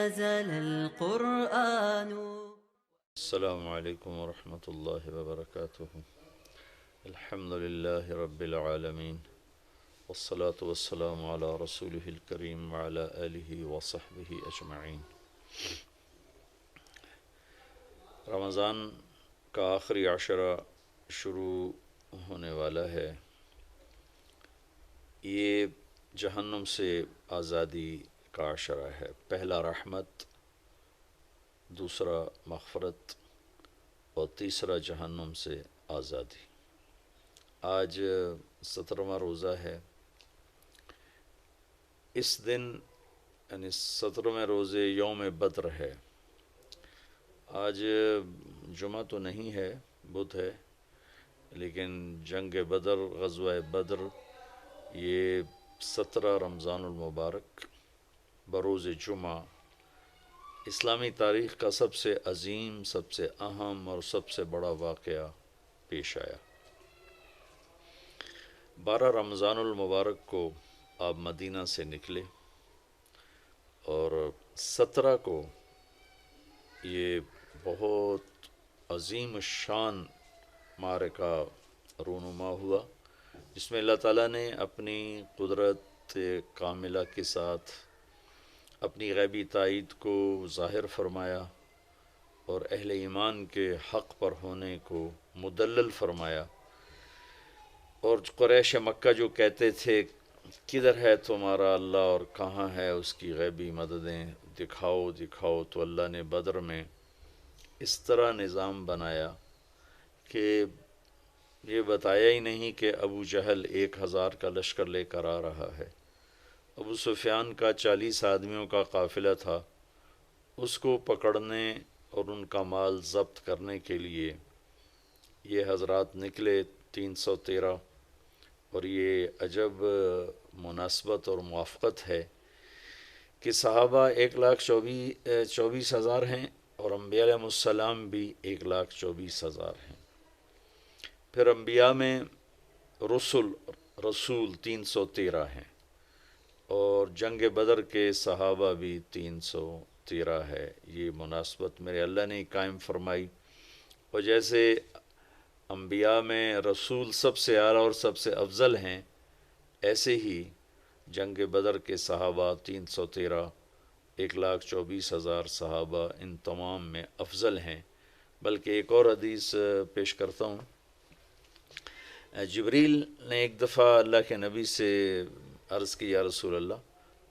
نزل القرآن. السلام علیکم ورحمۃ اللہ وبرکاتہ. الحمد للہ رب العالمین والصلاة والسلام علی رسولہ الکریم وعلی آلہ وصحبہ اجمعین. رمضان کا آخری عشرہ شروع ہونے والا ہے. یہ جہنم سے آزادی کا عشرہ ہے. پہلا رحمت، دوسرا مغفرت اور تیسرا جہنم سے آزادی. آج 17واں روزہ ہے. اس دن یعنی 17ویں روزے یوم بدر ہے. آج جمعہ تو نہیں ہے، بدھ ہے، لیکن جنگ بدر، غزوہ بدر، یہ 17 رمضان المبارک بروز جمعہ اسلامی تاریخ کا سب سے عظیم، سب سے اہم اور سب سے بڑا واقعہ پیش آیا. 12 رمضان المبارک کو آپ مدینہ سے نکلے اور 17 کو یہ بہت عظیم الشان معرکہ رونما ہوا، جس میں اللہ تعالیٰ نے اپنی قدرت کاملہ کے ساتھ اپنی غیبی تائید کو ظاہر فرمایا اور اہل ایمان کے حق پر ہونے کو مدلل فرمایا. اور قریش مکہ جو کہتے تھے کدھر ہے تمہارا اللہ اور کہاں ہے اس کی غیبی مددیں، دکھاؤ دکھاؤ، تو اللہ نے بدر میں اس طرح نظام بنایا کہ یہ بتایا ہی نہیں کہ ابو جہل 1000 کا لشکر لے کر آ رہا ہے. ابو سفیان کا 40 آدمیوں کا قافلہ تھا، اس کو پکڑنے اور ان کا مال ضبط کرنے کے لیے یہ حضرات نکلے 313. اور یہ عجب مناسبت اور موافقت ہے کہ صحابہ 1,24,000 ہیں اور انبیاء علیہ السلام بھی 1,24,000 ہیں. پھر انبیاء میں رسول 313 ہیں اور جنگ بدر کے صحابہ بھی 313 ہے. یہ مناسبت میرے اللہ نے قائم فرمائی. اور جیسے انبیاء میں رسول سب سے اعلیٰ اور سب سے افضل ہیں، ایسے ہی جنگ بدر کے صحابہ 313، 1,24,000 صحابہ ان تمام میں افضل ہیں. بلکہ ایک اور حدیث پیش کرتا ہوں. جبریل نے ایک دفعہ اللہ کے نبی سے عرض کی، یا رسول اللہ،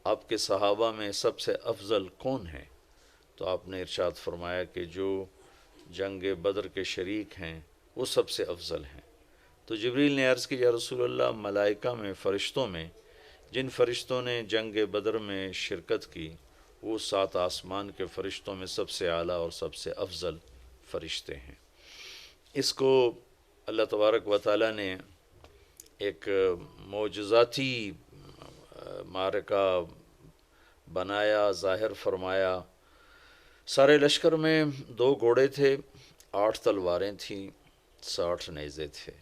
آپ کے صحابہ میں سب سے افضل کون ہیں؟ تو آپ نے ارشاد فرمایا کہ جو جنگ بدر کے شریک ہیں وہ سب سے افضل ہیں. تو جبریل نے عرض کی، یا رسول اللہ، ملائکہ میں، فرشتوں میں جن فرشتوں نے جنگ بدر میں شرکت کی وہ 7 آسمان کے فرشتوں میں سب سے اعلیٰ اور سب سے افضل فرشتے ہیں. اس کو اللہ تبارک و تعالیٰ نے ایک معجزاتی معرکہ بنایا، ظاہر فرمایا. سارے لشکر میں 2 گھوڑے تھے، 8 تلواریں تھیں، 60 نیزے تھے،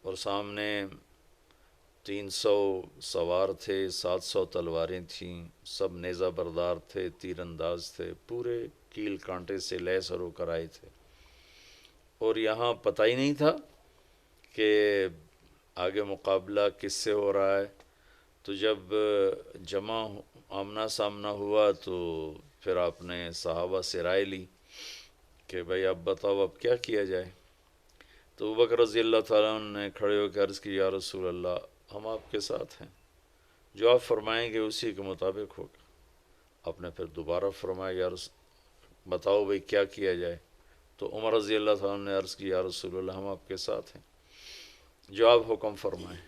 اور سامنے 300 سوار تھے، 700 تلواریں تھیں، سب نیزہ بردار تھے، تیر انداز تھے، پورے کیل کانٹے سے لیس ہو کر آئے تھے. اور یہاں پتہ ہی نہیں تھا کہ آگے مقابلہ کس سے ہو رہا ہے. تو جب جمع آمنا سامنا ہوا تو پھر آپ نے صحابہ سے رائے لی کہ بھائی اب بتاؤ اب کیا کیا جائے. تو ابوبکر رضی اللہ تعالیٰ عنہ نے کھڑے ہو کے عرض کی، یا رسول اللہ، ہم آپ کے ساتھ ہیں، جو آپ فرمائیں گے اسی کے مطابق ہوگا. آپ نے پھر دوبارہ فرمایا، یا بتاؤ بھائی کیا کیا جائے. تو عمر رضی اللہ تعالیٰ عنہ نے عرض کی، یا رسول اللہ، ہم آپ کے ساتھ ہیں، جو آپ حکم فرمائیں.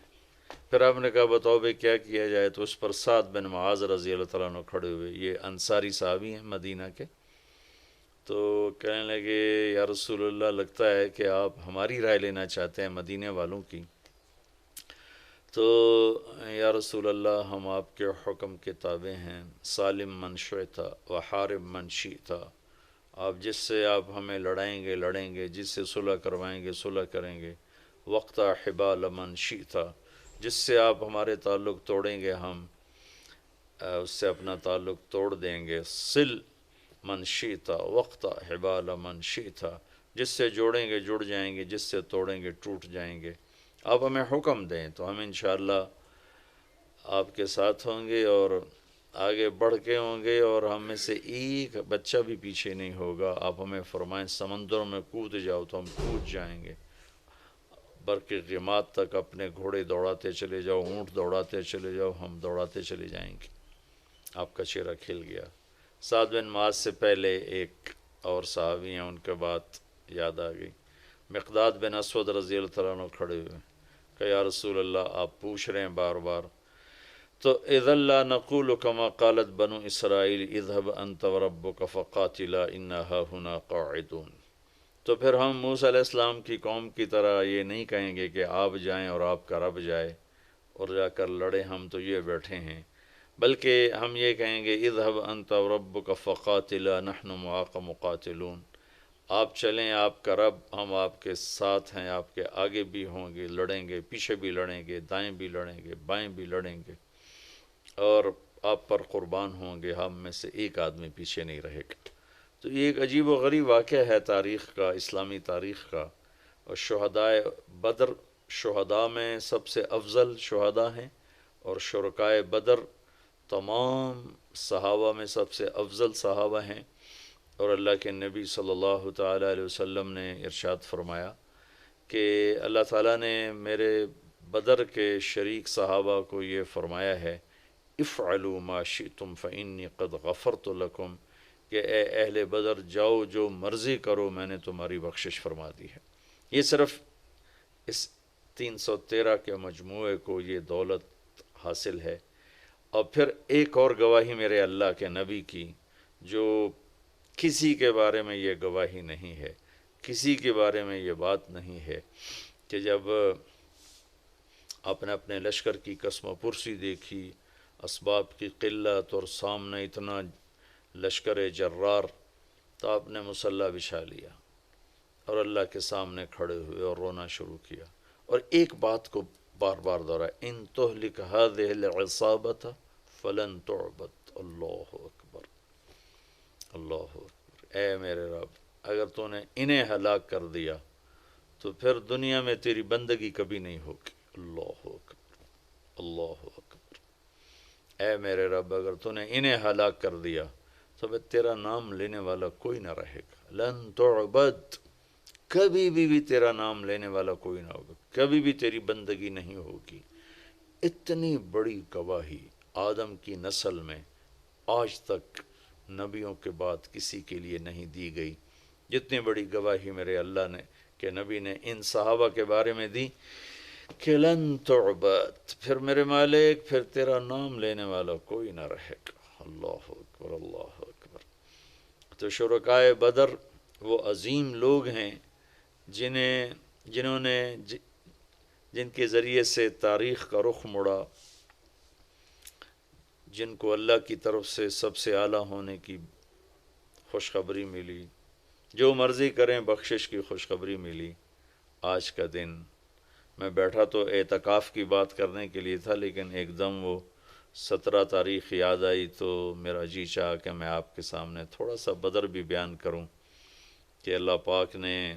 پھر آپ نے کہا بتاؤ بھائی کیا کیا جائے. تو اس پر سعد بن معاذ رضی اللہ تعالیٰ عنہ کھڑے ہوئے، یہ انصاری صحابی ہیں مدینہ کے. تو کہنے لگے، یا رسول اللہ، لگتا ہے کہ آپ ہماری رائے لینا چاہتے ہیں مدینہ والوں کی. تو یا رسول اللہ، ہم آپ کے حکم کے تابع ہیں. سالم من شئت و حارب من شئت، آپ جس سے آپ ہمیں لڑائیں گے لڑیں گے، جس سے صلح کروائیں گے صلح کریں گے. وقت حبال من شئت، جس سے آپ ہمارے تعلق توڑیں گے ہم اس سے اپنا تعلق توڑ دیں گے. سل من شیتا وقتا حبال من شیتا، جس سے جوڑیں گے جڑ جائیں گے، جس سے توڑیں گے ٹوٹ جائیں گے. آپ ہمیں حکم دیں تو ہم انشاءاللہ آپ کے ساتھ ہوں گے اور آگے بڑھ کے ہوں گے، اور ہم میں سے ایک بچہ بھی پیچھے نہیں ہوگا. آپ ہمیں فرمائیں سمندروں میں کود جاؤ تو ہم کود جائیں گے، برق غمات تک اپنے گھوڑے دوڑاتے چلے جاؤ، اونٹ دوڑاتے چلے جاؤ، ہم دوڑاتے چلے جائیں گے. آپ کا چہرہ کھل گیا. سعد بن معاذ سے پہلے ایک اور صحابی ہیں، ان کے بات یاد آ گئی. مقداد بن اسود رضی اللہ تعالیٰ عنہ کھڑے ہوئے کہ یا رسول اللہ آپ پوچھ رہے ہیں بار بار، تو اذا لا نقول كما قالت بنو اسرائیل اذهب انت وربك فقاتلا انا هاهنا قاعدون. تو پھر ہم موسیٰ علیہ السلام کی قوم کی طرح یہ نہیں کہیں گے کہ آپ جائیں اور آپ کا رب جائے اور جا کر لڑے، ہم تو یہ بیٹھے ہیں، بلکہ ہم یہ کہیں گے اذهب انت وربك فقاتلا نحن معاك مقاتلون. آپ چلیں، آپ کا رب، ہم آپ کے ساتھ ہیں، آپ کے آگے بھی ہوں گے، لڑیں گے، پیچھے بھی لڑیں گے، دائیں بھی لڑیں گے، بائیں بھی لڑیں گے، اور آپ پر قربان ہوں گے، ہم میں سے ایک آدمی پیچھے نہیں رہے گا. تو یہ ایک عجیب و غریب واقعہ ہے تاریخ کا، اسلامی تاریخ کا. اور شہدائے بدر شہداء میں سب سے افضل شہداء ہیں، اور شرکائے بدر تمام صحابہ میں سب سے افضل صحابہ ہیں. اور اللہ کے نبی صلی اللہ تعالیٰ علیہ وسلم نے ارشاد فرمایا کہ اللہ تعالیٰ نے میرے بدر کے شریک صحابہ کو یہ فرمایا ہے افعلوا ما شئتم فإنی قد غفرت لکم، کہ اے اہل بدر جاؤ جو مرضی کرو، میں نے تمہاری بخشش فرما دی ہے. یہ صرف اس 313 کے مجموعے کو یہ دولت حاصل ہے. اور پھر ایک اور گواہی میرے اللہ کے نبی کی، جو کسی کے بارے میں یہ گواہی نہیں ہے، کسی کے بارے میں یہ بات نہیں ہے، کہ جب آپ نے اپنے لشکر کی قسم و پرسی دیکھی، اسباب کی قلت، اور سامنے اتنا لشکر جرار، تو آپ نے مصلی بچھا لیا اور اللہ کے سامنے کھڑے ہوئے اور رونا شروع کیا. اور ایک بات کو بار بار دہرایا، ان تہلک هذه العصابة فلن تعبد. اللہ اکبر، اللہ اکبر. اے میرے رب، اگر تو نے انہیں ہلاک کر دیا تو پھر دنیا میں تیری بندگی کبھی نہیں ہوگی. اللہ اکبر، اللہ اکبر. اے میرے رب، اگر تو نے انہیں ہلاک کر دیا تو پھر تیرا نام لینے والا کوئی نہ رہے گا. لن تعبد، کبھی بھی تیرا نام لینے والا کوئی نہ ہوگا، کبھی بھی تیری بندگی نہیں ہوگی. اتنی بڑی گواہی آدم کی نسل میں آج تک نبیوں کے بعد کسی کے لیے نہیں دی گئی، جتنی بڑی گواہی میرے اللہ نے کہ نبی نے ان صحابہ کے بارے میں دی کہ لن تعبد، پھر میرے مالک، پھر تیرا نام لینے والا کوئی نہ رہے گا. اللہ اکبر، اللہ اکبر. تو شرکائے بدر وہ عظیم لوگ ہیں جنہوں نے جن کے ذریعے سے تاریخ کا رخ مڑا، جن کو اللہ کی طرف سے سب سے اعلیٰ ہونے کی خوشخبری ملی، جو مرضی کریں بخشش کی خوشخبری ملی. آج کا دن میں بیٹھا تو اعتکاف کی بات کرنے کے لیے تھا، لیکن ایک دم وہ 17 تاریخ یاد آئی تو میرا جی چاہا کہ میں آپ کے سامنے تھوڑا سا بدر بھی بیان کروں کہ اللہ پاک نے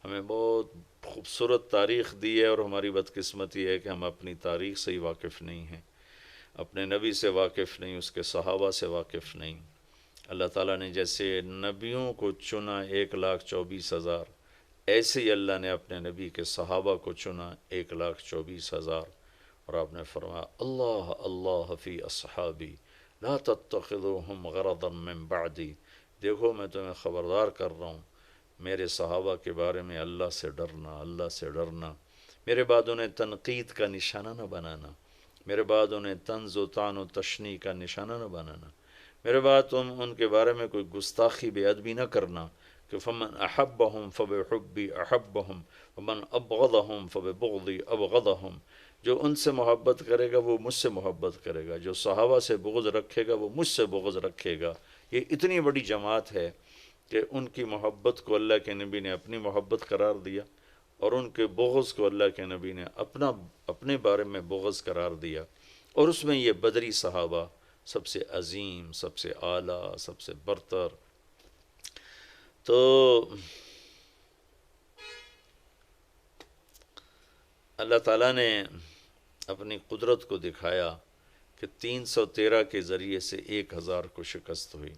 ہمیں بہت خوبصورت تاریخ دی ہے، اور ہماری بدقسمتی ہے کہ ہم اپنی تاریخ سے ہی واقف نہیں ہیں، اپنے نبی سے واقف نہیں، اس کے صحابہ سے واقف نہیں. اللہ تعالیٰ نے جیسے نبیوں کو چنا 1,24,000، ایسے ہی اللہ نے اپنے نبی کے صحابہ کو چنا 1,24,000. اور آپ نے فرمایا اللہ اللہ فی اصحابی لا تتخذوہم غرضا من بعدی، دیکھو میں تمہیں خبردار کر رہا ہوں، میرے صحابہ کے بارے میں اللہ سے ڈرنا، اللہ سے ڈرنا. میرے بعد انہیں تنقید کا نشانہ نہ بنانا، میرے بعد انہیں طنز و طعن و تشنیع کا نشانہ نہ بنانا، میرے بعد تم ان کے بارے میں کوئی گستاخی بے ادبی نہ کرنا کہ فمن احبہم فبحبی احبہم ومن ابغضہم فببغضی ابغضہم. جو ان سے محبت کرے گا وہ مجھ سے محبت کرے گا، جو صحابہ سے بغض رکھے گا وہ مجھ سے بغض رکھے گا. یہ اتنی بڑی جماعت ہے کہ ان کی محبت کو اللہ کے نبی نے اپنی محبت قرار دیا، اور ان کے بغض کو اللہ کے نبی نے اپنے بارے میں بغض قرار دیا. اور اس میں یہ بدری صحابہ سب سے عظیم، سب سے اعلیٰ، سب سے برتر. تو اللہ تعالیٰ نے اپنی قدرت کو دکھایا کہ 313 کے ذریعے سے 1000 کو شکست ہوئی.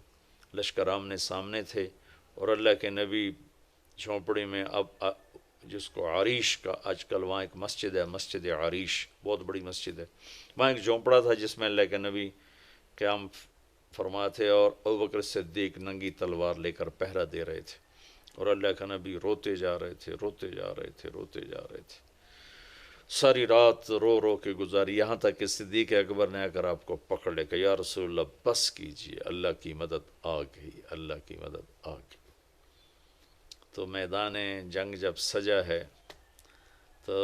لشکر آمنے سامنے تھے اور اللہ کے نبی جھونپڑی میں، اب جس کو عریش کا، آج کل وہاں ایک مسجد ہے، مسجد عریش، بہت بڑی مسجد ہے، وہاں ایک جھونپڑا تھا جس میں اللہ کے نبی قیام فرما تھے اور ابوبکر صدیق ننگی تلوار لے کر پہرا دے رہے تھے، اور اللہ کا نبی روتے جا رہے تھے، روتے جا رہے تھے، روتے جا رہے تھے. ساری رات رو رو کے گزاری، یہاں تک کہ صدیق اکبر نے آ کر آپ کو پکڑ لے کہ یا رسول اللہ بس کیجئے، اللہ کی مدد آ گئی، اللہ کی مدد آ گئی. تو میدان جنگ جب سجا ہے تو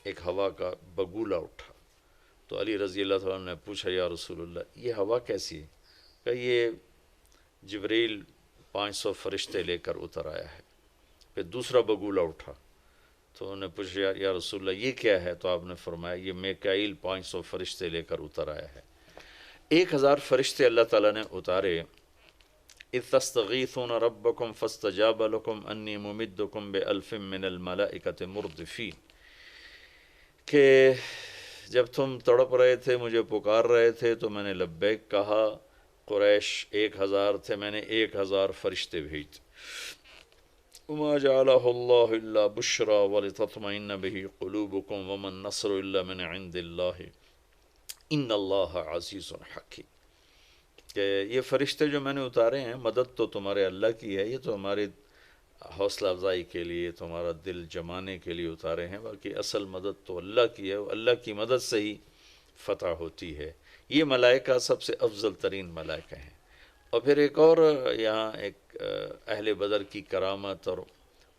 ایک ہوا کا بگولا اٹھا. تو علی رضی اللہ تعالیٰ نے پوچھا یا رسول اللہ یہ ہوا کیسی ہے؟ کہ یہ جبریل 500 فرشتے لے کر اتر آیا ہے. پھر دوسرا بگولا اٹھا تو انہوں نے پوچھا یا رسول اللہ یہ کیا ہے؟ تو آپ نے فرمایا یہ میکائیل 500 فرشتے لے کر اتر آیا ہے. 1000 فرشتے اللہ تعالیٰ نے اتارے. اذ تستغیثون ربکم فاستجاب لکم انی ممدکم بألف من الملائکۃ مردفین، کہ جب تم تڑپ رہے تھے، مجھے پکار رہے تھے تو میں نے لبیک کہا. قریش 1000 تھے، میں نے 1000 فرشتے بھیج. وما جعلہ اللہ الا بشرا ولتطمئن بہ قلوبکم وما النصر الا من عند اللہ ان اللہ عزیز حکیم. کہ یہ فرشتے جو میں نے اتارے ہیں، مدد تو تمہارے اللہ کی ہے، یہ تو ہماری حوصلہ افزائی کے لیے، تمہارا دل جمانے کے لیے اتارے ہیں، باقی اصل مدد تو اللہ کی ہے، اللہ کی مدد سے ہی فتح ہوتی ہے. یہ ملائکہ سب سے افضل ترین ملائکہ ہیں. اور پھر ایک اور یہاں ایک اہل بدر کی کرامت اور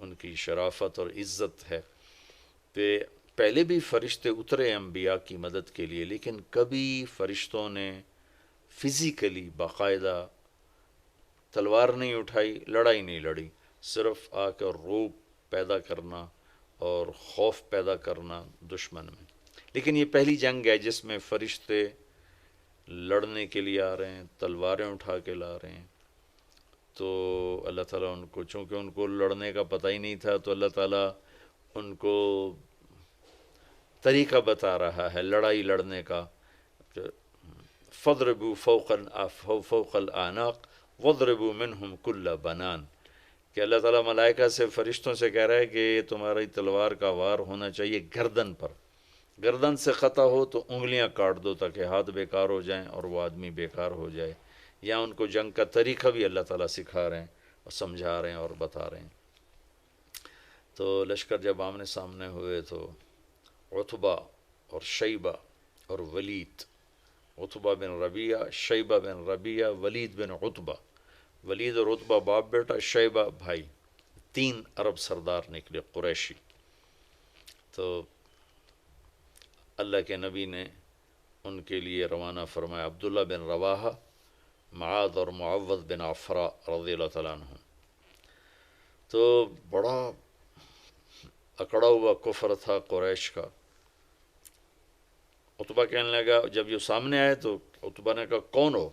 ان کی شرافت اور عزت ہے کہ پہلے بھی فرشتے اترے انبیاء کی مدد کے لیے، لیکن کبھی فرشتوں نے فزیکلی باقاعدہ تلوار نہیں اٹھائی، لڑائی نہیں لڑی، صرف آ کر روب پیدا کرنا اور خوف پیدا کرنا دشمن میں. لیکن یہ پہلی جنگ ہے جس میں فرشتے لڑنے کے لیے آ رہے ہیں، تلواریں اٹھا کے لا رہے ہیں. تو اللہ تعالیٰ ان کو، چونکہ ان کو لڑنے کا پتہ ہی نہیں تھا، تو اللہ تعالیٰ ان کو طریقہ بتا رہا ہے لڑائی لڑنے کا. فَاضْرِبُوا فَوْقَ الْأَعْنَاقِ وَاضْرِبُوا مِنْهُمْ كُلَّ بَنَانٍ، کہ اللہ تعالیٰ ملائکہ سے، فرشتوں سے کہہ رہا ہے کہ تمہاری تلوار کا وار ہونا چاہیے گردن پر، گردن سے قطع ہو تو انگلیاں کاٹ دو تاکہ ہاتھ بیکار ہو جائیں اور وہ آدمی بیکار ہو جائے. یا ان کو جنگ کا طریقہ بھی اللہ تعالیٰ سکھا رہے ہیں اور سمجھا رہے ہیں اور بتا رہے ہیں. تو لشکر جب آمنے سامنے ہوئے تو عتبہ اور شیبہ اور ولید، عتبہ بن ربیعہ، شیبہ بن ربیعہ، ولید بن عتبہ، ولید اور عتبہ باپ بیٹا، شیبہ بھائی، 3 عرب سردار نکلے قریشی. تو اللہ کے نبی نے ان کے لیے روانہ فرمایا عبداللہ بن رواحہ، معاذ اور معوذ بن عفراء رضی اللہ تعالیٰ عنہ. تو بڑا اکڑا ہوا کفر تھا قریش کا. عتبہ کہنے لگا، جب یہ سامنے آئے تو عتبہ نے کہا کون ہو؟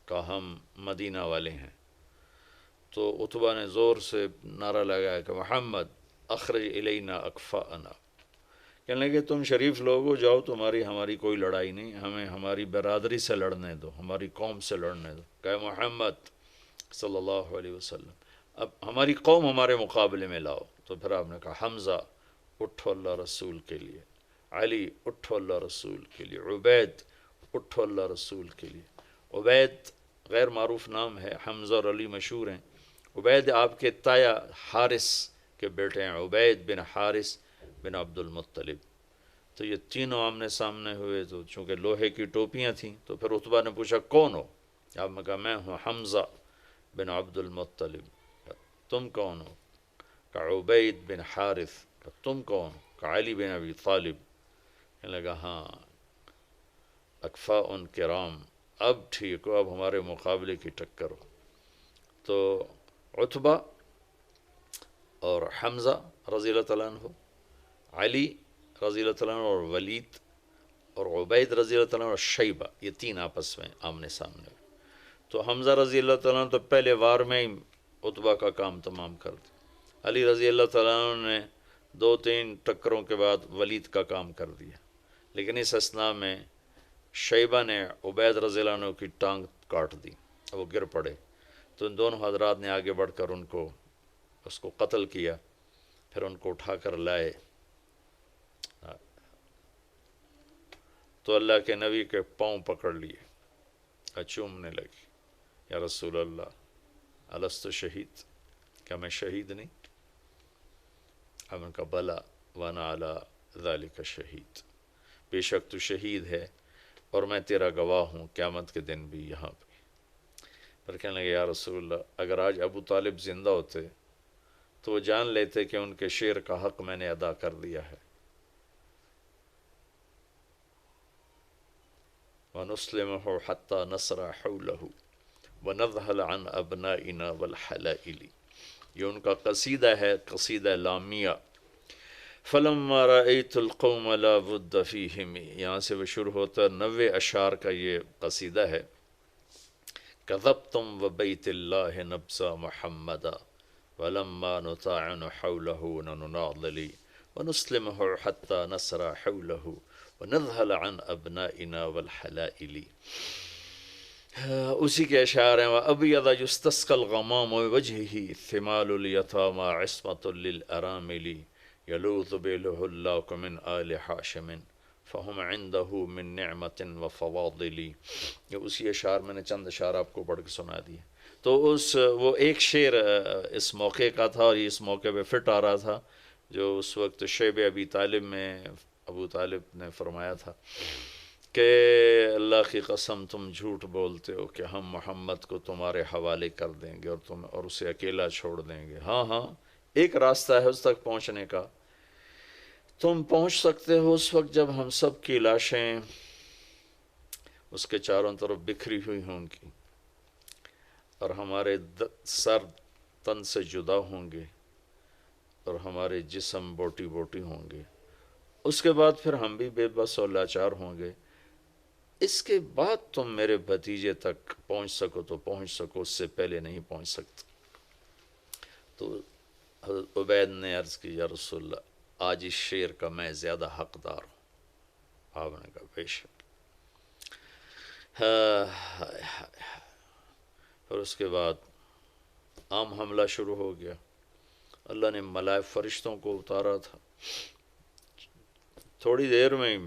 کہا ہم مدینہ والے ہیں. تو عتبہ نے زور سے نعرہ لگایا کہ محمد اخرج الینا اکفاءنا، کہنے لگے تم شریف لوگ ہو، جاؤ، تمہاری ہماری کوئی لڑائی نہیں، ہمیں ہماری برادری سے لڑنے دو، ہماری قوم سے لڑنے دو. کہ محمد صلی اللہ علیہ وسلم اب ہماری قوم ہمارے مقابلے میں لاؤ. تو پھر آپ نے کہا حمزہ اٹھو اللہ رسول کے لیے، علی اٹھو اللہ رسول کے لیے، عبید اٹھو اللہ رسول کے لیے. عبید غیر معروف نام ہے، حمزہ اور علی مشہور ہیں. عبید آپ کے تایا حارث کے بیٹے ہیں، عبید بن حارث بن عبد المطلب. تو یہ تینوں آمنے سامنے ہوئے. تو چونکہ لوہے کی ٹوپیاں تھیں تو پھر عتبہ نے پوچھا کون ہو؟ آپ نے کہا میں ہوں حمزہ بن عبد المطلب. تم کون ہو؟ کہا عبید بن حارث. کہا تم کون؟ کہا علی بن ابی طالب. کہنے لگا ہاں اکفاء کرام، اب ٹھیک ہو، اب ہمارے مقابلے کی ٹکر ہو. تو عتبہ اور حمزہ رضی اللہ تعالیٰ عنہ، علی رضی اللہ تعالیٰ عنہ اور ولید اور عبید رضی اللہ تعالیٰ اور شیبہ، یہ تین آپس میں آمنے سامنے ہوئے۔ تو حمزہ رضی اللہ تعالیٰ تو پہلے وار میں ہی عتبہ کا کام تمام کر دیا، علی رضی اللہ تعالیٰ نے 2-3 ٹکروں کے بعد ولید کا کام کر دیا، لیکن اس اثناء میں شیبہ نے عبید رضی اللہ عنہ کی ٹانگ کاٹ دی، وہ گر پڑے، تو ان دونوں حضرات نے آگے بڑھ کر اس کو قتل کیا، پھر ان کو اٹھا کر لائے، تو اللہ کے نبی کے پاؤں پکڑ لیے، چومنے لگی، یا رسول اللہ الست شہید، کیا میں شہید نہیں؟ اب ان کا بلا وانا علی ذالک شہید، بے شک تو شہید ہے اور میں تیرا گواہ ہوں قیامت کے دن بھی یہاں پہ۔ پر کہنے لگے یا رسول اللہ اگر آج ابو طالب زندہ ہوتے تو وہ جان لیتے کہ ان کے شیر کا حق میں نے ادا کر دیا ہے۔ وَنُسْلِمُهُ حَتَّى نَصْرَ حَوْلَهُ وَنَذْهَلَ عَنْ أَبْنَائِنَا وَالْحَلَائِلِ، یہ ان کا قصیدہ ہے، قصیدہ لامیہ۔ فَلَمَّا رَأَيْتُ الْقَوْمَ لَا بُدَّ فِيهِمْ، یہاں سے وہ شروع ہوتا 90 اشعار کا یہ قصیدہ ہے۔ كَذَبْتُمْ وَبَيْتِ اللَّهِ نَبْزَ مُحَمَّدًا وَلَمَّا نُطَاعِنُ حَوْلَهُ نَنُنَاضِلِ وَنُسْلِمُهُ حَتَّى نَصْرَ حَوْلَهُ وَنَذْهَلَ عَنْ أَبْنَائِنَا وَالْحَلَائِلِ۔ اسی کے اشعار ہیں، وَأَبْيَضَ يُسْتَسْقَى الْغَمَامُ بِوَجْهِهِ ثِمَالُ الْيَتَامَى عِصْمَةٌ لِلْأَرَامِلِ يَلُوذُ بِهِ اللَّهُ مِنْ آلِ حَاشِمٍ فَهُمْ عِنْدَهُ مِنْ نِعْمَةٍ وَفَوَاضِلِ۔ یہ اسی اشعار میں نے چند اشعار آپ کو پڑھ کے سنا دیے۔ تو وہ ایک شعر اس موقع کا تھا اور اس موقع پہ فٹ آ رہا تھا، جو اس وقت شیب ابی طالب میں ابو طالب نے فرمایا تھا کہ اللہ کی قسم تم جھوٹ بولتے ہو کہ ہم محمد کو تمہارے حوالے کر دیں گے اور اسے اکیلا چھوڑ دیں گے۔ ہاں ہاں، ایک راستہ ہے اس تک پہنچنے کا، تم پہنچ سکتے ہو اس وقت جب ہم سب کی لاشیں اس کے چاروں طرف بکھری ہوئی ہوں گی اور ہمارے سر تن سے جدا ہوں گے اور ہمارے جسم بوٹی بوٹی ہوں گے، اس کے بعد پھر ہم بھی بے بس اور لاچار ہوں گے، اس کے بعد تم میرے بھتیجے تک پہنچ سکو تو پہنچ سکو، اس سے پہلے نہیں پہنچ سکتے۔ تو حضرت عبید نے عرض کی یا رسول اللہ آج اس شعر کا میں زیادہ حقدار ہوں۔ آپ نے کہا بے شک۔ پھر اس کے بعد عام حملہ شروع ہو گیا، اللہ نے ملائک فرشتوں کو اتارا تھا، تھوڑی دیر میں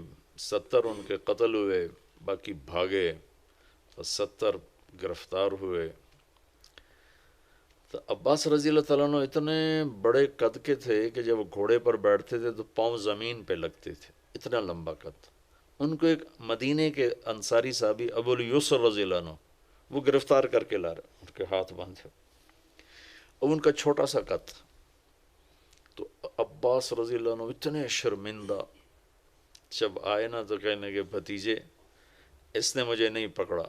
70 ان کے قتل ہوئے، باقی بھاگے، اور 70 گرفتار ہوئے۔ تو عباس رضی اللہ تعالیٰ عنہ اتنے بڑے قد کے تھے کہ جب وہ گھوڑے پر بیٹھتے تھے تو پاؤں زمین پہ لگتے تھے، اتنا لمبا قد۔ ان کو ایک مدینے کے انصاری صحابی ابو الیسر رضی اللہ عنہ وہ گرفتار کر کے لا رہے، ان کے ہاتھ باندھے، اب ان کا چھوٹا سا قد، تو عباس رضی اللہ عنہ اتنے شرمندہ، جب آئے نا تو کہنے کے بھتیجے اس نے مجھے نہیں پکڑا،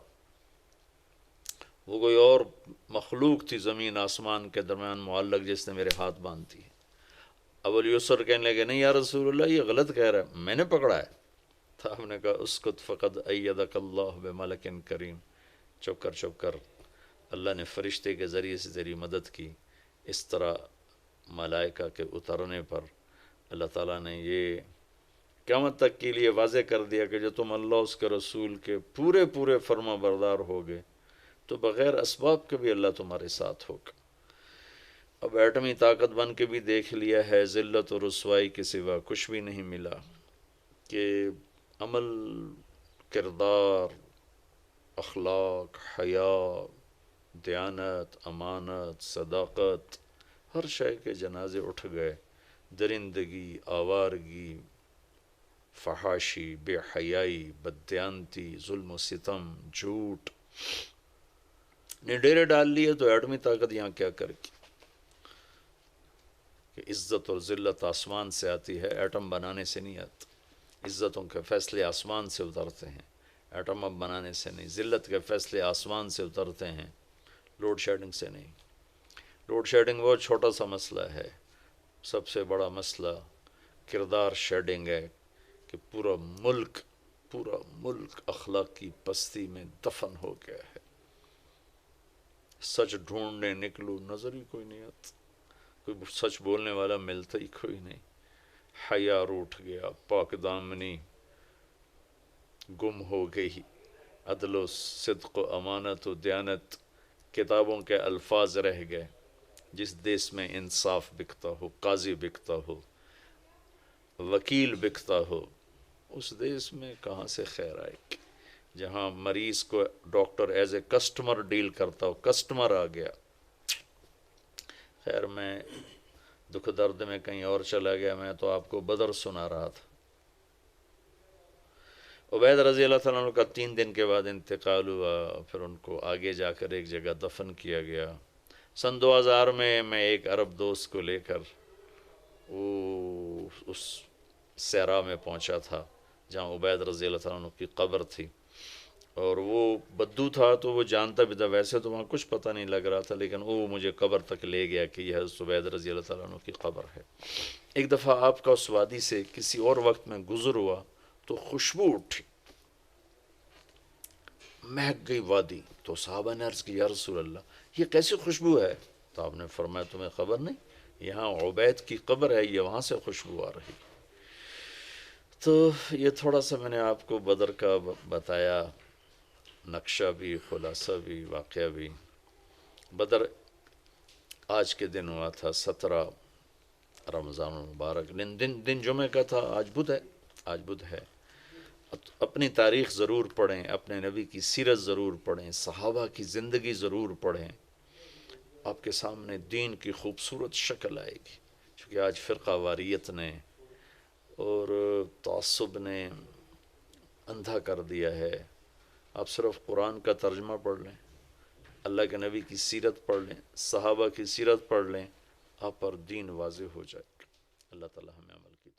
وہ کوئی اور مخلوق تھی زمین آسمان کے درمیان معلق جس نے میرے ہاتھ باندھی ہے۔ ابو الیسر کہنے لگے نہیں یا رسول اللہ یہ غلط کہہ رہا ہے، میں نے پکڑا ہے۔ تو آپ نے کہا اسکت فقد ایدک اللہ بملک کریم، چپ کر، اللہ نے فرشتے کے ذریعے سے تیری مدد کی۔ اس طرح ملائکہ کے اترنے پر اللہ تعالیٰ نے یہ قیامت تک کے لیے واضح کر دیا کہ جو تم اللہ اس کے رسول کے پورے فرما بردار ہوگے تو بغیر اسباب کے بھی اللہ تمہارے ساتھ ہوگا۔ اب ایٹمی طاقت بن کے بھی دیکھ لیا ہے، ذلت اور رسوائی کے سوا کچھ بھی نہیں ملا، کہ عمل، کردار، اخلاق، حیا، دیانت، امانت، صداقت، ہر شے کے جنازے اٹھ گئے۔ درندگی، آوارگی، فحاشی، بے حیائی، بددیانتی، ظلم و ستم، جھوٹ نے ڈیرے ڈال لیے، تو ایٹمی طاقت یہاں کیا کرے گی؟ کہ عزت اور ذلت آسمان سے آتی ہے، ایٹم بنانے سے نہیں آتی۔ عزتوں کے فیصلے آسمان سے اترتے ہیں، ایٹم اب بنانے سے نہیں۔ ذلت کے فیصلے آسمان سے اترتے ہیں، لوڈ شیڈنگ سے نہیں۔ لوڈ شیڈنگ بہت چھوٹا سا مسئلہ ہے، سب سے بڑا مسئلہ کردار شیڈنگ ہے، کہ پورا ملک پورا ملک اخلاقی پستی میں دفن ہو گیا ہے. سچ ڈھونڈنے نکلو نظر ہی کوئی نہیں آتا، کوئی سچ بولنے والا ملتا ہی کوئی نہیں. حیا روٹھ گیا، پاک دامنی گم ہو گئی، عدل و صدق و امانت و دیانت کتابوں کے الفاظ رہ گئے. جس دیس میں انصاف بکتا ہو، قاضی بکتا ہو، وکیل بکتا ہو، اس دیس میں کہاں سے خیر آئے گی؟ جہاں مریض کو doctor as a customer deal کرتا ہو، کسٹمر آ گیا. خیر میں دکھ درد میں کہیں اور چلا گیا. میں تو آپ کو بدر سنا رہا تھا. عبید رضی اللہ تعالیٰ عنہ کا 3 دن کے بعد انتقال ہوا، پھر ان کو آگے جا کر ایک جگہ دفن کیا گیا. سن 2000 میں ایک عرب دوست کو لے کر وہ اس صحرا میں پہنچا تھا جہاں عبید رضی اللہ تعالیٰ عنہ کی قبر تھی، اور وہ بدو تھا تو وہ جانتا بھی تھا. ویسے تو وہاں کچھ پتہ نہیں لگ رہا تھا، لیکن وہ مجھے قبر تک لے گیا کہ یہ حضرت عبید رضی اللہ تعالیٰ عنہ کی قبر ہے. ایک دفعہ آپ کا اس وادی سے کسی اور وقت میں گزر ہوا تو خوشبو اٹھی، مہک گئی وادی. تو صحابہ نے عرض کی یا رسول اللہ یہ کیسی خوشبو ہے؟ تو آپ نے فرمایا تمہیں خبر نہیں؟ یہاں عبید کی قبر ہے، یہ وہاں سے خوشبو آ رہی. تو یہ تھوڑا سا میں نے آپ کو بدر کا بتایا، نقشہ بھی، خلاصہ بھی، واقعہ بھی. بدر آج کے دن ہوا تھا 17 رمضان المبارک. دن جمعہ کا تھا. آج بدھ ہے، آج بدھ ہے. اپنی تاریخ ضرور پڑھیں، اپنے نبی کی سیرت ضرور پڑھیں، صحابہ کی زندگی ضرور پڑھیں. آپ کے سامنے دین کی خوبصورت شکل آئے گی. چونکہ آج فرقہ واریت نے اور تعصب نے اندھا کر دیا ہے. آپ صرف قرآن کا ترجمہ پڑھ لیں، اللہ کے نبی کی سیرت پڑھ لیں، صحابہ کی سیرت پڑھ لیں، آپ پر دین واضح ہو جائے گا. اللہ تعالی ہمیں عمل کی